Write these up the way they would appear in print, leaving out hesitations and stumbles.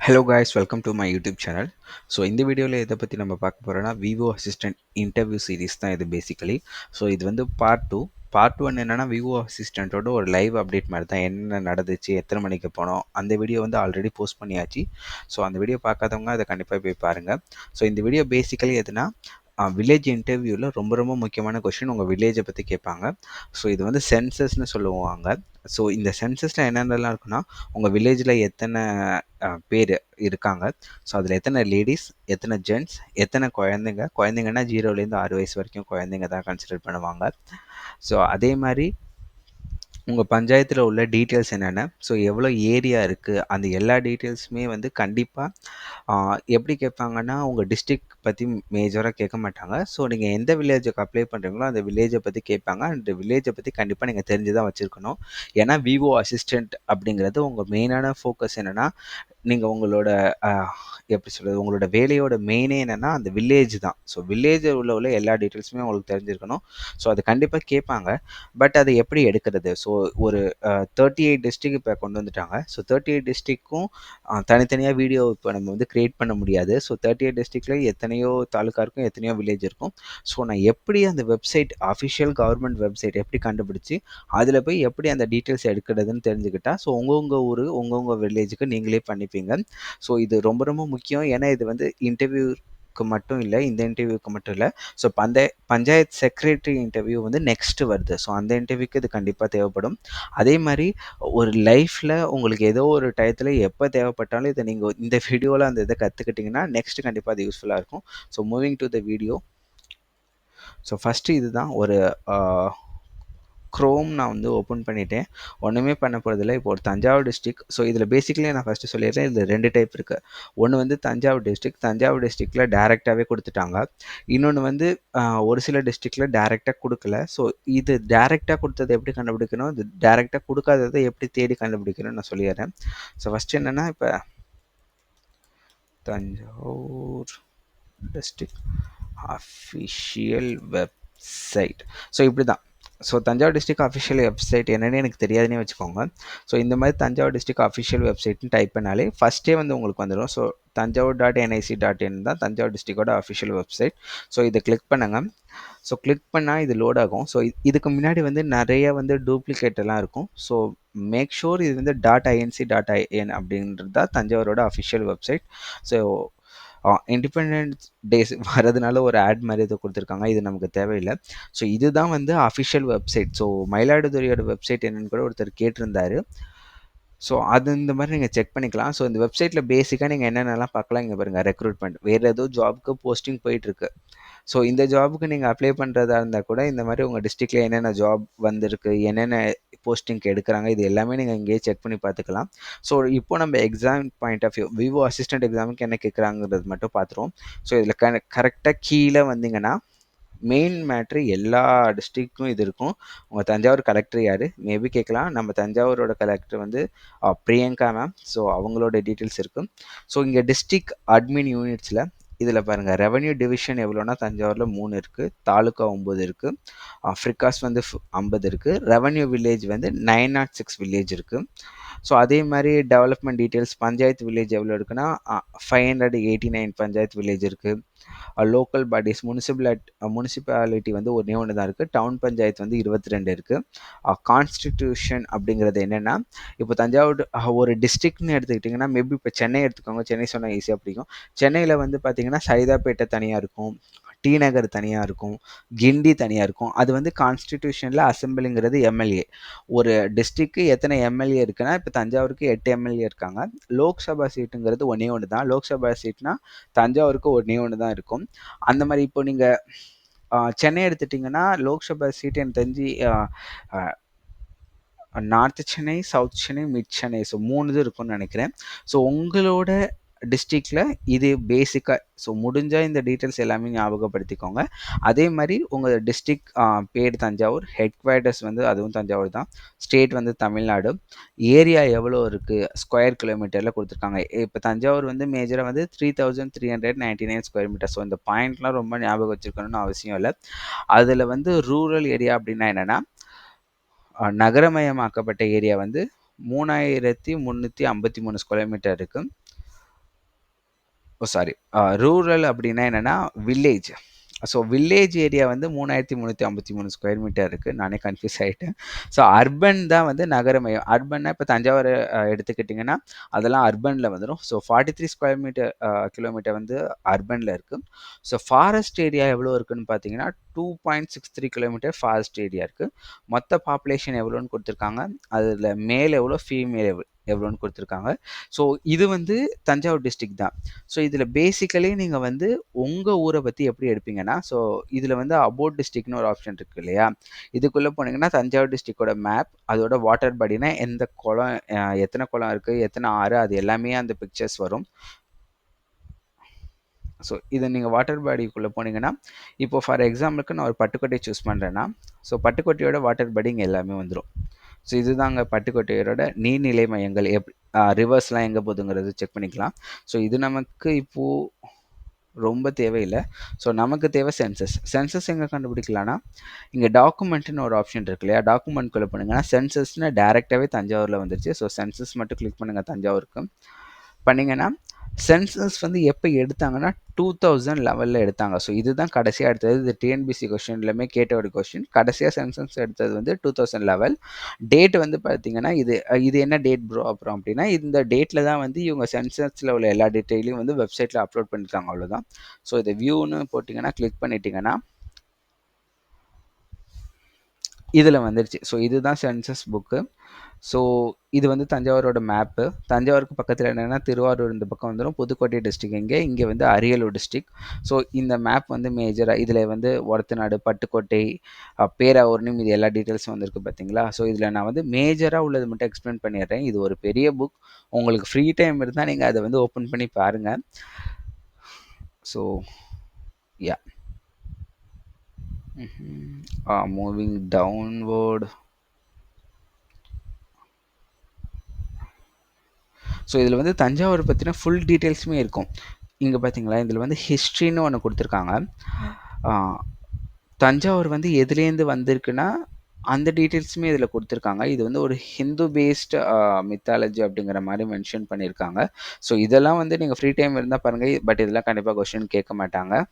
Hello guys, welcome to my YouTube channel. So இந்த வீடியோவில் எதை பற்றி நம்ம பார்க்க போகிறோன்னா விவோ அசிஸ்டன்ட் இன்டர்வியூ சீரிஸ் தான் இது பேசிக்கலி. ஸோ இது வந்து பார்ட் ஒன் என்னென்னா விவோ அசிஸ்டண்ட்டோட ஒரு லைவ் அப்டேட் மாதிரி தான். என்ன நடந்துச்சு, எத்தனை மணிக்கு போனோம், அந்த வீடியோ வந்து ஆல்ரெடி போஸ்ட் பண்ணியாச்சு. ஸோ அந்த வீடியோ பார்க்காதவங்க அதை கண்டிப்பாக போய் பாருங்கள். ஸோ இந்த வீடியோ பேசிக்கலி எதுனா வில்லேஜ் இன்டர்வியூவில் ரொம்ப ரொம்ப முக்கியமான கொஷின் உங்கள் வில்லேஜை பற்றி கேட்பாங்க. ஸோ இது வந்து சென்சஸ்ன்னு சொல்லுவாங்க. ஸோ இந்த சென்சஸில் என்னென்னலாம் இருக்குன்னா, உங்கள் வில்லேஜில் எத்தனை பேர் இருக்காங்க, ஸோ அதில் எத்தனை லேடிஸ், எத்தனை ஜென்ட்ஸ், எத்தனை குழந்தைங்கன்னா 0லேருந்து 6 வயசு வரைக்கும் குழந்தைங்க தான் கன்சிடர் பண்ணுவாங்க. ஸோ அதே மாதிரி உங்கள் பஞ்சாயத்தில் உள்ள டீட்டெயில்ஸ் என்னென்ன, ஸோ எவ்வளோ ஏரியா இருக்குது, அந்த எல்லா டீட்டெயில்ஸுமே வந்து கண்டிப்பாக எப்படி கேட்பாங்கன்னா, உங்கள் டிஸ்ட்ரிக்ட் பற்றி மேஜராக கேட்க மாட்டாங்க. ஸோ நீங்கள் எந்த வில்லேஜுக்கு அப்ளை பண்ணுறீங்களோ அந்த வில்லேஜை பற்றி கேட்பாங்க. அந்த வில்லேஜை பற்றி கண்டிப்பாக நீங்கள் தெரிஞ்சு தான் வச்சுருக்கணும். ஏன்னா விவோ அசிஸ்டண்ட் அப்படிங்கிறது உங்கள் மெயினான ஃபோக்கஸ் என்னென்னா, நீங்கள் உங்களோட எப்படி சொல்கிறது, உங்களோட வேலையோட மெயினே என்னென்னா அந்த வில்லேஜ் தான். ஸோ வில்லேஜில் உள்ள எல்லா டீட்டெயில்ஸுமே உங்களுக்கு தெரிஞ்சிருக்கணும். ஸோ அது கண்டிப்பாக கேட்பாங்க. பட் அதை எப்படி எடுக்கிறது, ஸோ ஒரு 38 டிஸ்ட்ரிக் இப்போ கொண்டு வந்துட்டாங்க. ஸோ 38 டிஸ்ட்ரிக்கும் தனித்தனியாக வீடியோ இப்போ நம்ம வந்து க்ரியேட் பண்ண முடியாது. ஸோ 38 டிஸ்ட்ரிக்டில் எத்தனையோ தாலுக்கா இருக்கும், எத்தனையோ வில்லேஜ் இருக்கும். ஸோ நான் எப்படி அந்த வெப்சைட், அஃபிஷியல் கவர்மெண்ட் வெப்சைட் எப்படி கண்டுபிடிச்சி அதில் போய் எப்படி அந்த டீட்டெயில்ஸ் எடுக்கிறதுன்னு தெரிஞ்சுக்கிட்டா, ஸோ உங்கவுங்க ஊர், உங்கவுங்க வில்லேஜுக்கு நீங்களே பண்ணிப்பீங்க. ஸோ இது ரொம்ப ரொம்ப முக்கியம். ஏன்னா இது வந்து இன்டர்வியூக்கு மட்டும் இல்லை, இந்த இன்டர்வியூக்கு மட்டும் இல்லை. ஸோ பஞ்சாயத்து செக்ரட்டரி இன்டர்வியூ வந்து நெக்ஸ்ட் வருது. ஸோ அந்த இன்டர்வியூக்கு இது கண்டிப்பாக தேவைப்படும். அதே மாதிரி ஒரு லைஃப்பில் உங்களுக்கு ஏதோ ஒரு டயத்தில் எப்போ தேவைப்பட்டாலும் இதை நீங்கள் இந்த வீடியோவில் அந்த இதை கற்றுக்கிட்டிங்கன்னா நெக்ஸ்ட் கண்டிப்பாக அது யூஸ்ஃபுல்லாக இருக்கும். So moving to the video. So first இதுதான் ஒரு க்ரோம் நான் வந்து ஓப்பன் பண்ணிவிட்டேன். ஒன்றுமே பண்ண போகிறதில்ல. இப்போ ஒரு தஞ்சாவூர் டிஸ்ட்ரிக். ஸோ இதில் பேசிக்கலி நான் ஃபஸ்ட்டு சொல்லிடுறேன், இதில் 2 டைப் இருக்குது. ஒன்று வந்து தஞ்சாவூர் டிஸ்ட்ரிக்டில் டேரெக்டாகவே கொடுத்துட்டாங்க. இன்னொன்று வந்து ஒரு சில டிஸ்ட்ரிக்டில் டேரெக்டாக கொடுக்கல. ஸோ இது டேரெக்டாக கொடுத்தது எப்படி கண்டுபிடிக்கணும், இது டேரெக்டாக கொடுக்காததை எப்படி தேடி கண்டுபிடிக்கணும்னு நான் சொல்லிடுறேன். ஸோ ஃபஸ்ட்டு என்னென்னா, இப்போ Thanjavur district official website. So இப்படி தான். So Thanjavur district official website என்னென்னு எனக்கு தெரியாதுன்னே வச்சுக்கோங்க. ஸோ இந்த மாதிரி தஞ்சாவூர் டிஸ்ட்ரிக்ட் அஃபிஷியல் வெப்சைட்னு டைப் பண்ணாலே ஃபஸ்ட்டே வந்து உங்களுக்கு வந்துடும். ஸோ தஞ்சாவூர்.nic.in தான் தஞ்சாவூர் டிஸ்ட்ரிக்டோட அஃபிஷியல் வெப்சைட். ஸோ இதை கிளிக் பண்ணுங்க. ஸோ கிளிக் பண்ணால் இது லோட் ஆகும். ஸோ இதுக்கு முன்னாடி வந்து நிறைய வந்து டூப்ளிகேட் எல்லாம் இருக்கும். ஸோ மேக் ஷூர் இது வந்து .inc.in அப்படின்றது தான் தஞ்சாவூரோட official website. So independence days வரதுனால ஒரு ஆட் மாதிரி இதை கொடுத்துருக்காங்க, இது நமக்கு தேவையில்லை. ஸோ இதுதான் வந்து அஃபிஷியல் வெப்சைட். ஸோ மயிலாடுதுறையோட வெப்சைட் என்னன்னு கூட ஒருத்தர் கேட்டிருந்தாரு. ஸோ அது இந்த மாதிரி நீங்கள் செக் பண்ணிக்கலாம். ஸோ இந்த வெப்சைட்டில் பேசிக்காக நீங்கள் என்னென்னலாம் பார்க்கலாம், இங்கே பாருங்கள், ரெக்ரூட்மெண்ட், வேறு ஏதோ ஜாபுக்கு போஸ்டிங் போயிட்டுருக்கு. ஸோ இந்த ஜாபுக்கு நீங்கள் அப்ளை பண்ணுறதா இருந்தால் கூட இந்த மாதிரி உங்கள் டிஸ்ட்ரிக்டில் என்னென்ன ஜாப் வந்திருக்கு, என்னென்ன போஸ்டிங்க்கு எடுக்கிறாங்க, இது எல்லாமே நீங்கள் இங்கேயே செக் பண்ணி பார்த்துக்கலாம். ஸோ இப்போ நம்ம எக்ஸாம் பாயிண்ட் ஆஃப் வியூ, விவோ அசிஸ்டன்ட் எக்ஸாமுக்கு என்ன கேட்குறாங்கிறது மட்டும் பார்த்துருவோம். ஸோ இதில் கரெக்டாக கீழே வந்தீங்கன்னா மெயின் மேட்ரு எல்லா டிஸ்ட்ரிக்ட்க்கும் இது இருக்கும். உங்கள் தஞ்சாவூர் கலெக்டர் யார் மேபி கேட்கலாம். நம்ம தஞ்சாவூரோட கலெக்டர் வந்து பிரியங்கா மேம். ஸோ அவங்களோட டீட்டெயில்ஸ் இருக்கும். ஸோ இங்கே டிஸ்ட்ரிக்ட் அட்மின் யூனிட்ஸில் இதில் பாருங்கள், ரெவன்யூ டிவிஷன் எவ்வளோனா தஞ்சாவூரில் 3 இருக்குது, தாலுக்கா 9 இருக்குது, ஃப்ரிகாஸ் வந்து 50 இருக்குது, ரெவன்யூ வில்லேஜ் வந்து 906 வில்லேஜ் இருக்குது. ஸோ அதே மாதிரி டெவலப்மெண்ட் டீட்டெயில்ஸ், பஞ்சாயத்து வில்லேஜ் எவ்வளோ இருக்குன்னா 589 பஞ்சாயத்து வில்லேஜ் இருக்குது. லோக்கல் பாடிஸ், முனிசிபாலிட்டி வந்து ஒன்று தான் இருக்குது. டவுன் பஞ்சாயத்து வந்து 22 இருக்குது. கான்ஸ்டிடியூஷன் அப்படிங்கிறது என்னென்னா, இப்போ தஞ்சாவூர் ஒரு டிஸ்ட்ரிக்ட்னு எடுத்துக்கிட்டிங்கன்னா, மேபி இப்போ சென்னை எடுத்துக்கோங்க. சென்னை சொன்னால் ஈஸியாக பிடிக்கும். சென்னையில் வந்து பார்த்திங்கன்னா சைதாப்பேட்டை தனியாக இருக்கும், டி நகர் தனியாக இருக்கும், கிண்டி தனியாக இருக்கும். அது வந்து கான்ஸ்டிடியூஷனில் அசம்பிளிங்கிறது எம்எல்ஏ. ஒரு டிஸ்ட்ரிக்க்கு எத்தனை எம்எல்ஏ இருக்குன்னா, இப்போ தஞ்சாவூருக்கு 8 எம்எல்ஏ இருக்காங்க. லோக்சபா சீட்டுங்கிறது ஒன்று தான். லோக்சபா சீட்னா தஞ்சாவூருக்கு ஒன்று தான் இருக்கும். அந்த மாதிரி இப்போ நீங்கள் சென்னை எடுத்துட்டிங்கன்னா லோக்சபா சீட் எனக்கு தெரிஞ்சு north Chennai, south Chennai, mid Chennai, so 3 இது இருக்கும்னு நினைக்கிறேன். ஸோ உங்களோட டிஸ்ட்ரிக்டில் இது பேசிக்காக, ஸோ முடிஞ்சால் இந்த டீட்டெயில்ஸ் எல்லாமே ஞாபகப்படுத்திக்கோங்க. அதே மாதிரி உங்கள் டிஸ்ட்ரிக்ட் பேர் தஞ்சாவூர், ஹெட் குவார்ட்டர்ஸ் வந்து அதுவும் தஞ்சாவூர் தான், ஸ்டேட் வந்து தமிழ்நாடு, ஏரியா எவ்வளோ இருக்குது ஸ்கொயர் கிலோமீட்டரில் கொடுத்துருக்காங்க. இப்போ தஞ்சாவூர் வந்து மேஜராக வந்து 3399 ஸ்கொயர் மீட்டர். ஸோ இந்த பாயிண்ட்லாம் ரொம்ப ஞாபகம் வச்சுருக்கணும்னு அவசியம் இல்லை. அதில் வந்து ரூரல் ஏரியா அப்படின்னா என்னென்னா, நகரமயமாக்கப்பட்ட ஏரியா வந்து 3353 ஸ்கொயர் மீட்டர் இருக்குது. ஓ சாரி. ரூரல் அப்படின்னா என்னன்னா, வில்லேஜ். ஸோ வில்லேஜ் ஏரியா வந்து 3353 ஸ்கொயர் மீட்டர் இருக்கு. நானே கன்ஃப்யூஸ் ஆயிட்டேன். ஸோ அர்பன் தான் வந்து நகரமயம். அர்பன்னா இப்ப தஞ்சாவூர் எடுத்துக்கிட்டீங்கன்னா, அதெல்லாம் அர்பன்ல வந்துரும். ஸோ 43 ஸ்கொயர் மீட்டர் கிலோமீட்டர் வந்து அர்பன்ல இருக்கு. ஸோ ஃபாரஸ்ட் ஏரியா எவ்வளோ இருக்குன்னு பார்த்தீங்கன்னா, 2.63 கிலோமீட்டர் ஃபாரஸ்ட் ஏரியா இருக்கு. மொத்த பாப்புலேஷன் எவ்வளோன்னு குடுத்துருக்காங்க. அதுல மேல் எவ்வளோ, ஃபீமேல் எவ்வளோன்னு குடுத்துருக்காங்க. ஸோ இது வந்து தஞ்சாவூர் டிஸ்ட்ரிக்ட் தான். ஸோ இதில் பேசிக்கலி நீங்கள் வந்து உங்கள் ஊரை பற்றி எப்படி எடுப்பீங்கன்னா, ஸோ இதில் வந்து அபோட் டிஸ்ட்ரிக்ட்னு ஒரு ஆப்ஷன் இருக்கு இல்லையா? இதுக்குள்ளே போனீங்கன்னா தஞ்சாவூர் டிஸ்ட்ரிக்டோட மேப், அதோட வாட்டர் பாடினா எந்த குளம், எத்தனை குளம் இருக்குது, எத்தனை ஆறு, அது எல்லாமே அந்த பிக்சர்ஸ் வரும். ஸோ இதை நீங்கள் வாட்டர் பாடிக்குள்ளே போனீங்கன்னா, இப்போ ஃபார் எக்ஸாம்பிளுக்கு நான் ஒரு பட்டுக்கோட்டை சூஸ் பண்ணுறேன்னா, ஸோ பட்டுக்கோட்டையோட வாட்டர் பாடி இங்கே எல்லாமே வந்துடும். ஸோ இதுதாங்க பட்டுக்கோட்டையோட நீர்நிலை மையங்கள் ரிவர்ஸ்லாம் எங்கே போகுதுங்கிறது செக் பண்ணிக்கலாம். ஸோ இது நமக்கு இப்போது ரொம்ப தேவையில்லை. ஸோ நமக்கு தேவை சென்சஸ். சென்சஸ் எங்கே கண்டுபிடிக்கலாம்னா, இங்கே டாக்குமெண்ட்னு ஒரு ஆப்ஷன் இருக்கு இல்லையா? டாக்குமெண்ட்குள்ளே போனீங்கன்னா சென்சஸ்னு டேரெக்டாகவே தஞ்சாவூரில் வந்துருச்சு. ஸோ சென்சஸ் மட்டும் கிளிக் பண்ணுங்கள் தஞ்சாவூருக்கு. பண்ணிங்கன்னா சென்சஸ் வந்து எப்போ எடுத்தாங்கன்னா 2011 எடுத்தாங்க. ஸோ இதுதான் கடைசியாக எடுத்தது. இது டிஎன்பிசி கொஸ்டின்லையுமே கேட்ட ஒரு கொஸ்டின். கடைசியாக சென்சஸ் எடுத்தது வந்து 2011. டேட் வந்து பார்த்தீங்கன்னா இது என்ன டேட் ப்ரோ அப்புறம் அப்படின்னா, இந்த டேட்டில் தான் வந்து இவங்க சென்சஸில் உள்ள எல்லா டீட்டெயிலையும் வந்து வெப்சைட்டில் அப்லோட் பண்ணியிருக்காங்க, அவ்வளோதான். ஸோ இதை வியூன்னு போட்டிங்கன்னா கிளிக் பண்ணிட்டீங்கன்னா இதில் வந்துருச்சு. ஸோ இதுதான் சென்சஸ் புக்கு. ஸோ இது வந்து தஞ்சாவூரோட மேப்பு. தஞ்சாவூருக்கு பக்கத்தில் என்னென்னா திருவாரூர் இந்த பக்கம் வந்துடும். புதுக்கோட்டை டிஸ்ட்ரிக் இங்கே வந்து அரியலூர் டிஸ்ட்ரிக். ஸோ இந்த மேப் வந்து மேஜராக இதில் வந்து ஒரத்தநாடு, பட்டுக்கோட்டை, பேராவூர்னு இது எல்லா டீட்டெயில்ஸும் வந்திருக்கு பார்த்தீங்களா? ஸோ இதில் நான் வந்து மேஜராக உள்ளது மட்டும் எக்ஸ்பிளைன் பண்ணிடுறேன். இது ஒரு பெரிய புக். உங்களுக்கு ஃப்ரீ டைம் இருந்தால் நீங்கள் அதை வந்து ஓப்பன் பண்ணி பாருங்கள். So yeah, moving downward. So இதில் வந்து தஞ்சாவூர் பற்றின ஃபுல் டீட்டெயில்ஸுமே இருக்கும். இங்கே பார்த்தீங்களா, இதில் வந்து ஹிஸ்ட்ரின்னு ஒன்று கொடுத்துருக்காங்க. தஞ்சாவூர் வந்து எதுலேருந்து வந்திருக்குன்னா அந்த டீட்டெயில்ஸுமே இதில் கொடுத்துருக்காங்க. இது வந்து ஒரு ஹிந்து பேஸ்டு மித்தாலஜி அப்படிங்கிற மாதிரி மென்ஷன் பண்ணியிருக்காங்க. ஸோ இதெல்லாம் வந்து நீங்கள் ஃப்ரீ டைம் இருந்தால் பாருங்கள். பட் இதெல்லாம் கண்டிப்பாக கொஸ்டின் கேட்க மாட்டாங்க.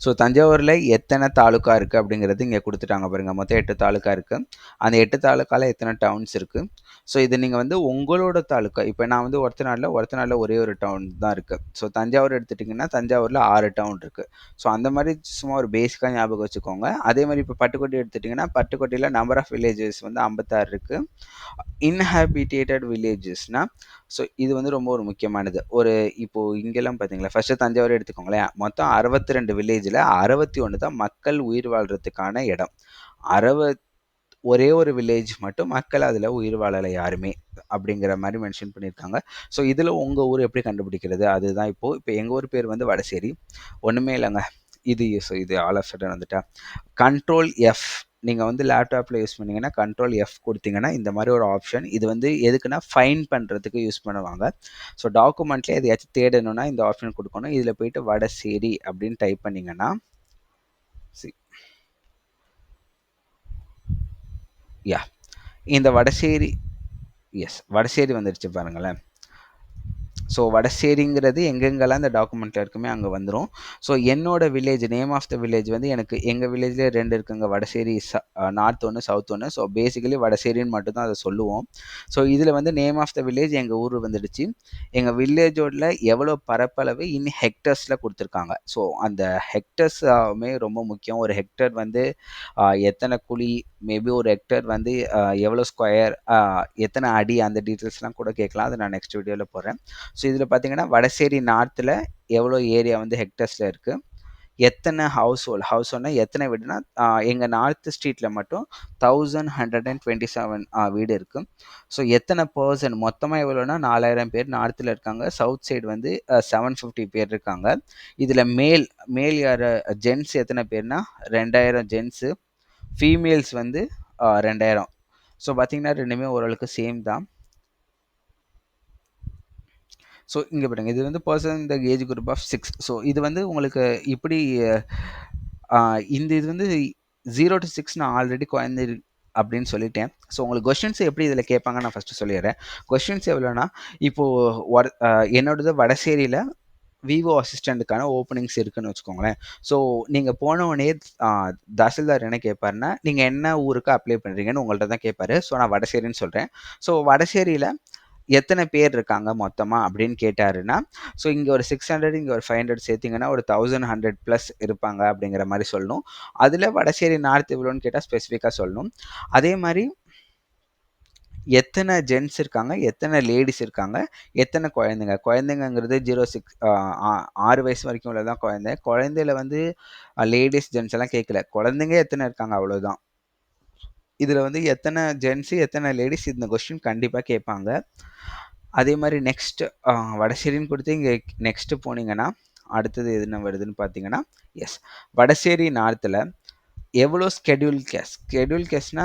ஸோ தஞ்சாவூரில் எத்தனை தாலுக்கா இருக்குது அப்படிங்கிறது இங்கே கொடுத்துட்டாங்க பாருங்கள். மொத்தம் 8 தாலுக்கா இருக்குது. அந்த 8 தாலுக்காவில் எத்தனை டவுன்ஸ் இருக்குது. ஸோ இது நீங்கள் வந்து உங்களோட தாலுக்கா, இப்போ நான் வந்து ஒரத்தநாடில் ஒரே ஒரு டவுன் தான் இருக்குது. ஸோ தஞ்சாவூர் எடுத்துட்டிங்கன்னா தஞ்சாவூரில் 6 டவுன் இருக்குது. ஸோ அந்த மாதிரி சும்மா ஒரு பேசிக்காக ஞாபகம் வச்சுக்கோங்க. அதே மாதிரி இப்போ பட்டுக்கோட்டை எடுத்துட்டிங்கன்னா பட்டுக்கோட்டையில் நம்பர் ஆஃப் வில்லேஜஸ் வந்து 56 இருக்குது. இன்ஹாபிட்டேட்டட் வில்லேஜஸ்னால், ஸோ இது வந்து ரொம்ப ஒரு முக்கியமானது. இப்போது இங்கெல்லாம் பார்த்தீங்களா, ஃபஸ்ட்டு தஞ்சாவூர் எடுத்துக்கோங்களேன். மொத்தம் 62 வில்லேஜில் 61 தான் மக்கள் உயிர் வாழ்கிறதுக்கான இடம். ஒரே ஒரு வில்லேஜ் மட்டும் மக்கள் அதில் உயிர் வாழலை யாருமே அப்படிங்கிற மாதிரி மென்ஷன் பண்ணியிருக்காங்க. ஸோ இதில் உங்கள் ஊர் எப்படி கண்டுபிடிக்கிறது, அதுதான் இப்போ எங்கள் ஊர் பேர் வந்து வடசேரி. ஒன்றுமே இல்லைங்க. இது ஆல் ஆஃப் சடன் வந்துட்டா கண்ட்ரோல் எஃப் நீங்கள் வந்து லேப்டாப்பில் யூஸ் பண்ணிங்கன்னா கண்ட்ரோல் எஃப் கொடுத்தீங்கன்னா இந்த மாதிரி ஒரு ஆப்ஷன். இது வந்து எதுக்குன்னா ஃபைன் பண்ணுறதுக்கு யூஸ் பண்ணுவாங்க. ஸோ டாக்குமெண்ட்லேயே எதையாச்சும் தேடணும்னா இந்த ஆப்ஷன் கொடுக்கணும். இதில் போயிட்டு வடசேரி அப்படின்னு டைப் பண்ணிங்கன்னா யா, இந்த வடசேரி வடசேரி வந்துருச்சு பாருங்களேன். ஸோ வடசேரிங்கிறது எங்கெங்கெல்லாம் இந்த டாக்குமெண்ட்டில் இருக்குமே அங்கே வந்துடும். ஸோ என்னோட village name of the village வந்து எனக்கு எங்கள் வில்லேஜ்லேயே 2 இருக்குங்க. வடசேரி நார்த் ஒன்று, சவுத் ஒன்று. ஸோ பேசிக்கலி வடசேரின்னு மட்டும்தான் அதை சொல்லுவோம். ஸோ இதில் வந்து நேம் ஆஃப் த வில்லேஜ் எங்கள் ஊர் வந்துடுச்சு. எங்கள் வில்லேஜோட எவ்வளோ பரப்பளவு இன் ஹெக்டர்ஸில் கொடுத்துருக்காங்க. ஸோ அந்த ஹெக்டர்ஸுமே ரொம்ப முக்கியம். ஒரு ஹெக்டர் வந்து எத்தனை குழி, மேபி ஒரு ஹெக்டர் வந்து எவ்வளோ ஸ்கொயர், எத்தனை அடி, அந்த டீட்டெயில்ஸ்லாம் கூட கேட்கலாம். அதை நான் நெக்ஸ்ட் வீடியோவில் போடுறேன். ஸோ இதில் பார்த்தீங்கன்னா வடசேரி நார்த்தில் எவ்வளோ ஏரியா வந்து ஹெக்டர்ஸில் இருக்குது, எத்தனை ஹவுஸ் ஹோல்ட்னா எத்தனை வீடுனா எங்கள் நார்த் ஸ்ட்ரீட்டில் மட்டும் 1127 வீடு இருக்குது. ஸோ எத்தனை பர்சன் மொத்தமாக எவ்வளோனா 4000 பேர் நார்த்தில் இருக்காங்க. சவுத் சைடு வந்து 750 பேர் இருக்காங்க. இதில் மேல் யார், ஜென்ஸ் எத்தனை பேர்னா 2000 ஜென்ஸு, ஃபீமேல்ஸ் வந்து 2000. ஸோ பார்த்தீங்கன்னா ரெண்டுமே ஓரளவுக்கு சேம் தான். ஸோ இங்கே பாருங்கள், இது வந்து பர்சன் இந்த ஏஜ் குரூப் ஆஃப் 6. ஸோ இது வந்து உங்களுக்கு இப்படி இது வந்து 0 to 6 நான் ஆல்ரெடி குழந்தை அப்படின்னு சொல்லிட்டேன். ஸோ உங்களுக்கு கொஸ்டின்ஸ் எப்படி இதில் கேட்பாங்க நான் ஃபஸ்ட்டு சொல்லிடுறேன். கொஸ்டின்ஸ் எவ்வளோனா, இப்போது என்னோடது வடசேரியில் விவோ அசிஸ்டண்ட்டுக்கான ஓப்பனிங்ஸ் இருக்குன்னு வச்சுக்கோங்களேன். ஸோ நீங்கள் போனவொடனே தாசில்தார் என்ன கேட்பாருன்னா, நீங்கள் என்ன ஊருக்கு அப்ளை பண்ணுறீங்கன்னு உங்கள்ட்ட தான் கேட்பாரு. ஸோ நான் வடசேரின்னு சொல்கிறேன். ஸோ வடசேரியில் எத்தனை பேர் இருக்காங்க மொத்தமாக அப்படின்னு கேட்டாருன்னா, ஸோ இங்கே ஒரு 600 இங்கே ஒரு 500 சேர்த்திங்கன்னா ஒரு 1100 ப்ளஸ் இருப்பாங்க அப்படிங்கிற மாதிரி சொல்லணும். அதில் வடசேரி நார்த் எவ்வளோன்னு கேட்டால் ஸ்பெசிஃபிக்காக சொல்லணும். அதே மாதிரி எத்தனை ஜென்ட்ஸ் இருக்காங்க, எத்தனை லேடிஸ் இருக்காங்க, எத்தனை குழந்தைங்க. குழந்தைங்கங்கிறது 6 வயசு வரைக்கும் உள்ளதான் குழந்தை. குழந்தையில வந்து லேடிஸ் ஜென்ட்ஸ் எல்லாம் கேட்கல. குழந்தைங்க எத்தனை இருக்காங்க அவ்வளோதான். இதில் வந்து எத்தனை ஜென்ஸு எத்தனை லேடிஸ் இந்த கொஸ்டின் கண்டிப்பாக கேட்பாங்க. அதே மாதிரி நெக்ஸ்ட் வடசேரின்னு கொடுத்து இங்கே நெக்ஸ்ட்டு போனீங்கன்னா அடுத்தது என்ன வருதுன்னு பார்த்தீங்கன்னா, எஸ் வடசேரி நார்த்தில் எவ்வளோ ஸ்கெடியூல் கேஸ்னா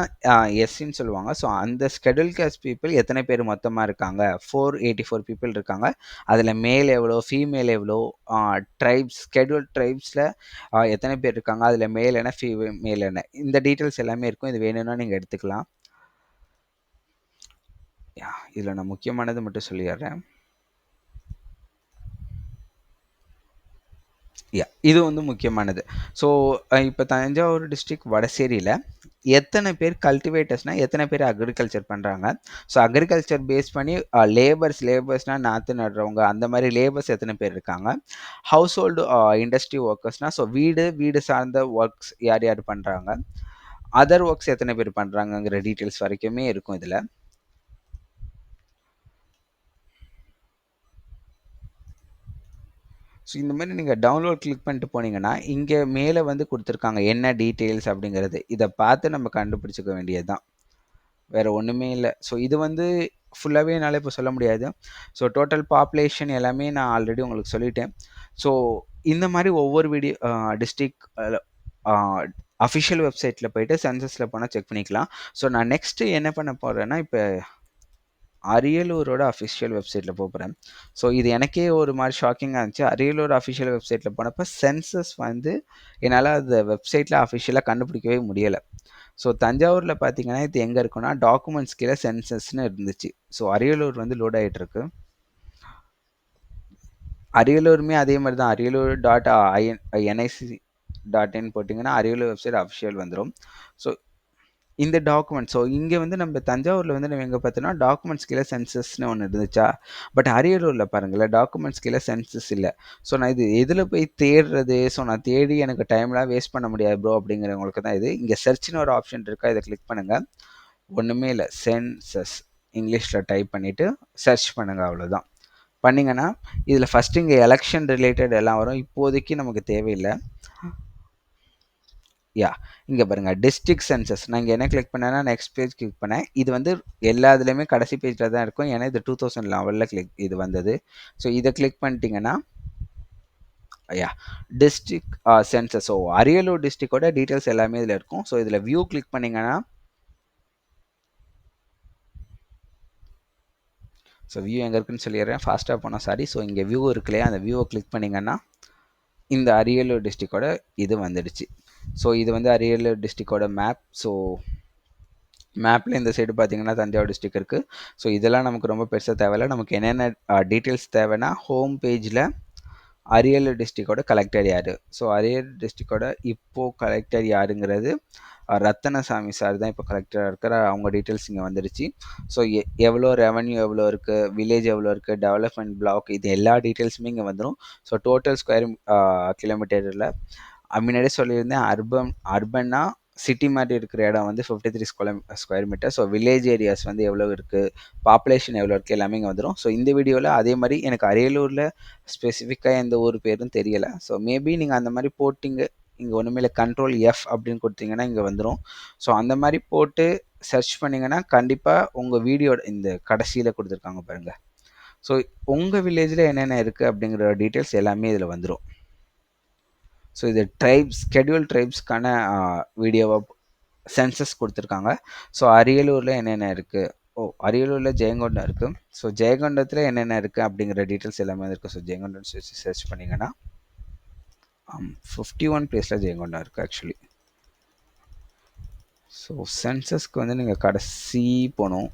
எஸ்ன்னு சொல்லுவாங்க. ஸோ அந்த ஸ்கெடியூல் கேஸ்ட் பீப்புள் எத்தனை பேர் மொத்தமாக இருக்காங்க, 484 பீப்புள் இருக்காங்க. அதில் மேல் எவ்வளோ, ஃபீமேல் எவ்வளோ, ஸ்கெடியூல் ட்ரைப்ஸில் எத்தனை பேர் இருக்காங்க, அதில் மேல் என்ன ஃபீமேல் என்ன, இந்த டீட்டெயில்ஸ் எல்லாமே இருக்கும். இது வேணும்னா நீங்கள் எடுத்துக்கலாம். இதில் நான் முக்கியமானது மட்டும் சொல்லிடுறேன். இது வந்து முக்கியமானது. ஸோ இப்போ தஞ்சாவூர் டிஸ்ட்ரிக்ட் வடசேரியில் எத்தனை பேர் கல்டிவேட்டர்ஸ்னால் எத்தனை பேர் அக்ரிகல்ச்சர் பண்ணுறாங்க. ஸோ அக்ரிகல்ச்சர் பேஸ் பண்ணி லேபர்ஸ்னால் நாற்று நடுறவங்க அந்த மாதிரி லேபர்ஸ் எத்தனை பேர் இருக்காங்க. ஹவுஸ் ஹோல்டு இண்டஸ்ட்ரி ஒர்க்கர்ஸ்னால் ஸோ வீடு சார்ந்த ஒர்க்ஸ் யார் யார் பண்ணுறாங்க. அதர் ஒர்க்ஸ் எத்தனை பேர் பண்ணுறாங்கங்கிற டீட்டெயில்ஸ் வரைக்குமே இருக்கும் இதில். ஸோ இந்த மாதிரி நீங்கள் டவுன்லோட் கிளிக் பண்ணிட்டு போனீங்கன்னா இங்கே மேலே வந்து கொடுத்துருக்காங்க என்ன டீட்டெயில்ஸ் அப்படிங்கிறது. இதை பார்த்து நம்ம கண்டுபிடிச்சிக்க வேண்டியது தான், வேறு ஒன்றுமே இல்லை. ஸோ இது வந்து ஃபுல்லாகவே என்னால் இப்போ சொல்ல முடியாது. ஸோ டோட்டல் பாப்புலேஷன் எல்லாமே நான் ஆல்ரெடி உங்களுக்கு சொல்லிட்டேன். ஸோ இந்த மாதிரி ஒவ்வொரு டிஸ்ட்ரிக்ட் அஃபிஷியல் வெப்சைட்டில் போயிட்டு சென்சஸில் போனால் செக் பண்ணிக்கலாம். ஸோ நான் நெக்ஸ்ட்டு என்ன பண்ண போகிறேன்னா, இப்போ அரியலூரோட அஃபிஷியல் வெப்சைட்டில் போகிறேன். ஸோ இது எனக்கே ஒரு மாதிரி ஷாக்கிங்காக இருந்துச்சு. அரியலூர் அஃபிஷியல் வெப்சைட்டில் போனப்போ சென்சஸ் வந்து என்னால் அந்த வெப்சைட்டில் அஃபிஷியலாக கண்டுபிடிக்கவே முடியலை. ஸோ தஞ்சாவூரில் பார்த்தீங்கன்னா இது எங்கே இருக்குன்னா டாக்குமெண்ட்ஸ் கீழே சென்சஸ்ன்னு இருந்துச்சு. ஸோ அரியலூர் வந்து லோட் ஆகிட்டுருக்கு. அரியலூருமே அதே மாதிரி தான். அரியலூர் .NIC.in போட்டிங்கன்னா அரியலூர் வெப்சைட் அஃபிஷியல் வந்துடும். ஸோ இந்த டாக்குமெண்ட், ஸோ இங்கே வந்து நம்ம தஞ்சாவூரில் வந்து நம்ம எங்கே பார்த்தோன்னா டாக்குமெண்ட்ஸ் கீழே சென்சஸ்ன்னு ஒன்று இருந்துச்சா. பட் அரியலூரில் பாருங்களேன் டாக்குமெண்ட்ஸ் கீழே சென்சஸ் இல்லை. ஸோ நான் இது எதில் போய் தேடுறது. ஸோ நான் தேடி எனக்கு டைம்லாம் வேஸ்ட் பண்ண முடியாது ப்ரோ அப்படிங்கிறவங்களுக்கு தான் இது. இங்கே சர்ச்னு ஒரு ஆப்ஷன் இருக்கா, இதை கிளிக் பண்ணுங்கள். ஒன்றுமே இல்லை, சென்சஸ் இங்கிலீஷில் டைப் பண்ணிவிட்டு சர்ச் பண்ணுங்கள், அவ்வளோதான். பண்ணிங்கன்னா இதில் ஃபஸ்ட்டு இங்கே எலெக்ஷன் ரிலேட்டட் எல்லாம் வரும். இப்போதைக்கு நமக்கு தேவையில்லை. இங்கே பாருங்கள் டிஸ்ட்ரிக்ட் சென்சஸ். நான் இங்கே என்ன கிளிக் பண்ணேன்னா நெக்ஸ்ட் பேஜ் கிளிக் பண்ணேன். இது வந்து எல்லா இதுலேயுமே கடைசி பேஜில் தான் இருக்கும், ஏன்னா இது 2011 இது வந்தது. ஸோ இதை கிளிக் பண்ணிட்டீங்கன்னா டிஸ்ட்ரிக்ட் சென்சஸ். ஸோ அரியலூர் டிஸ்ட்ரிக்டோட டீட்டெயில்ஸ் எல்லாமே இதில் இருக்கும். ஸோ இதில் வியூ கிளிக் பண்ணிங்கன்னா, ஸோ வியூ எங்கே இருக்குன்னு சொல்லிடுறேன், ஃபாஸ்ட்டாக போனால் சாரி. ஸோ இங்கே வியூ இருக்கு இல்லையா, அந்த வியூவை கிளிக் பண்ணிங்கன்னா இந்த அரியலூர் டிஸ்ட்ரிக்டோட இது வந்துடுச்சு. ஸோ இது வந்து அரியலூர் டிஸ்ட்ரிக்டோட மேப். ஸோ மேப்பில் இந்த சைடு பார்த்தீங்கன்னா தஞ்சாவூர் டிஸ்ட்ரிக்ட் இருக்குது. ஸோ இதெல்லாம் நமக்கு ரொம்ப பெருசாக தேவையில்லை. நமக்கு என்னென்ன டீட்டெயில்ஸ் தேவைன்னா ஹோம் பேஜில் அரியலூர் டிஸ்ட்ரிக்டோட கலெக்டர் யார். ஸோ அரியலூர் டிஸ்ட்ரிக்டோட இப்போது கலெக்டர் யாருங்கிறது ரத்தனசாமி சார் தான் இப்போ கலெக்டராக இருக்கிற. அவங்க டீட்டெயில்ஸ் இங்கே வந்துடுச்சு. ஸோ எவ்வளோ ரெவன்யூ எவ்வளோ இருக்குது, வில்லேஜ் எவ்வளோ இருக்குது, டெவலப்மெண்ட் பிளாக், இது எல்லா டீட்டெயில்ஸுமே இங்கே வந்துடும். ஸோ டோட்டல் ஸ்கொயர் கிலோமீட்டரில் முன்னாடியே சொல்லியிருந்தேன், அர்பன்னா சிட்டி மாதிரி இருக்கிற இடம் வந்து 53 square meter. So village areas வந்து எவ்வளோ இருக்குது, பாப்புலேஷன் எவ்வளோ இருக்குது, எல்லாமே இங்கே வந்துடும். ஸோ இந்த வீடியோவில் அதே மாதிரி எனக்கு அரியலூரில் ஸ்பெசிஃபிக்காக எந்த ஊர் பேரும் தெரியலை. ஸோ மேபி நீங்கள் அந்த மாதிரி போட்டிங்க, இங்கே ஒன்றுமே இல்லை, Ctrl F அப்படின்னு கொடுத்தீங்கன்னா இங்கே வந்துடும். ஸோ அந்த மாதிரி போட்டு சர்ச் பண்ணிங்கன்னா கண்டிப்பாக உங்கள் வீடியோட இந்த கடைசியில் கொடுத்துருக்காங்க பாருங்கள். ஸோ உங்கள் வில்லேஜில் என்னென்ன இருக்குது அப்படிங்கிற டீட்டெயில்ஸ் எல்லாமே இதில் வந்துடும். ஸோ இது ஷெட்யூல் ட்ரைப்ஸ்க்கான வீடியோவாக சென்சஸ் கொடுத்துருக்காங்க. ஸோ அரியலூரில் என்னென்ன இருக்குது, அரியலூரில் ஜெயங்கொண்டம் இருக்குது. ஸோ ஜெயங்கொண்டத்தில் என்னென்ன இருக்குது அப்படிங்கிற டீட்டெயில்ஸ் எல்லாமே இருக்குது. ஸோ ஜெயங்கொண்டம் சர்ச் பண்ணிங்கன்னா 51 பிளேஸில் ஜெயங்கொண்டம் இருக்குது ஆக்சுவலி. ஸோ சென்சஸ்க்கு வந்து நீங்கள் கடைசி போகணும்,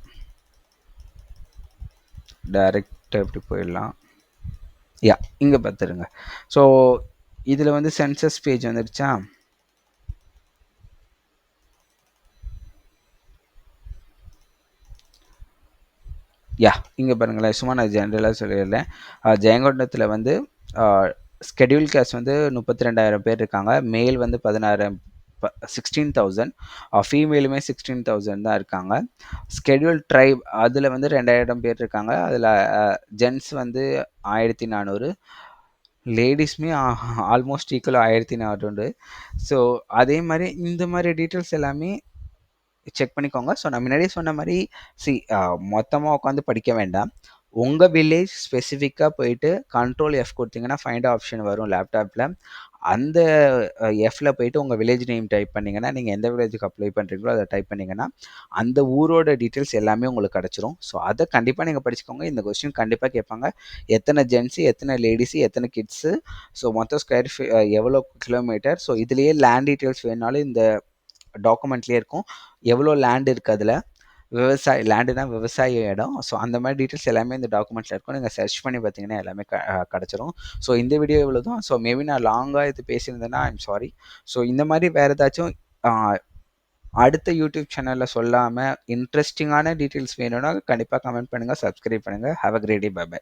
டைரெக்டாக எப்படி போயிடலாம். யா இங்கே பார்த்துருங்க. ஸோ இதில் வந்து சென்சஸ் பேஜ் வந்துடுச்சா? யா இங்கே பாருங்களேன், சும்மா நான் ஜென்ரலாக சொல்லிடுறேன். ஜெயங்கொண்டத்தில் வந்து ஸ்கெடியூல் கேஸ்ட் வந்து 32,000 பேர் இருக்காங்க. மேல் வந்து 16,000, ஃபீமேலுமே 16,000 தான் இருக்காங்க. ஸ்கெடியூல் ட்ரைப் அதில் வந்து 2,000 பேர் இருக்காங்க. அதில் ஜென்ஸ் வந்து 1,400, லேடிஸ்மே ஆல்மோஸ்ட் ஈக்குவல் 1,400. ஸோ அதே மாதிரி இந்த மாதிரி டீட்டெயில்ஸ் எல்லாமே செக் பண்ணிக்கோங்க. ஸோ நான் முன்னாடியே சொன்ன மாதிரி மொத்தமாக உட்காந்து படிக்க வேண்டாம். உங்கள் வில்லேஜ் ஸ்பெசிஃபிக்காக போயிட்டு கண்ட்ரோல் எஃப் கொடுத்தீங்கன்னா ஃபைண்ட் ஆப்ஷன் வரும் லேப்டாப்பில். அந்த எஃப்ல போயிட்டு உங்கள் வில்லேஜ் நேம் டைப் பண்ணிங்கன்னா, நீங்கள் எந்த வில்லேஜுக்கு அப்ளை பண்ணுறீங்களோ அதை டைப் பண்ணிங்கன்னா அந்த ஊரோட டீட்டெயில்ஸ் எல்லாமே உங்களுக்கு கிடச்சிரும். ஸோ அதை கண்டிப்பாக நீங்கள் படிச்சுக்கோங்க. இந்த கொஸ்டின் கண்டிப்பாக கேட்பாங்க. எத்தனை ஜென்ஸு, எத்தனை லேடிஸு, எத்தனை கிட்ஸு, ஸோ மொத்தம் ஸ்கொயர் எவ்வளோ கிலோமீட்டர். ஸோ இதுலேயே லேண்ட் டீட்டெயில்ஸ் வேணாலும் இந்த டாக்குமெண்ட்லேயே இருக்கும். எவ்வளோ லேண்ட் இருக்குது அதில், லேண்டுனா விவசாய இடம். ஸோ அந்த மாதிரி டீட்டெயில்ஸ் எல்லாமே இந்த டாக்குமெண்ட்டில் இருக்கும். நீங்கள் சர்ச் பண்ணி பார்த்தீங்கன்னா எல்லாமே கிடச்சிரும். ஸோ இந்த வீடியோ இவ்வளோ தான். ஸோ மேபி நான் லாங்காக இது பேசியிருந்தேன்னா ஐம் சாரி. ஸோ இந்த மாதிரி வேறு ஏதாச்சும் அடுத்த யூடியூப் சேனலில் சொல்லாமல் இன்ட்ரெஸ்டிங்கான டீட்டெயில்ஸ் வேணும்னா கண்டிப்பாக கமெண்ட் பண்ணுங்கள், சப்ஸ்கிரைப் பண்ணுங்கள். Have a great day. Bye by.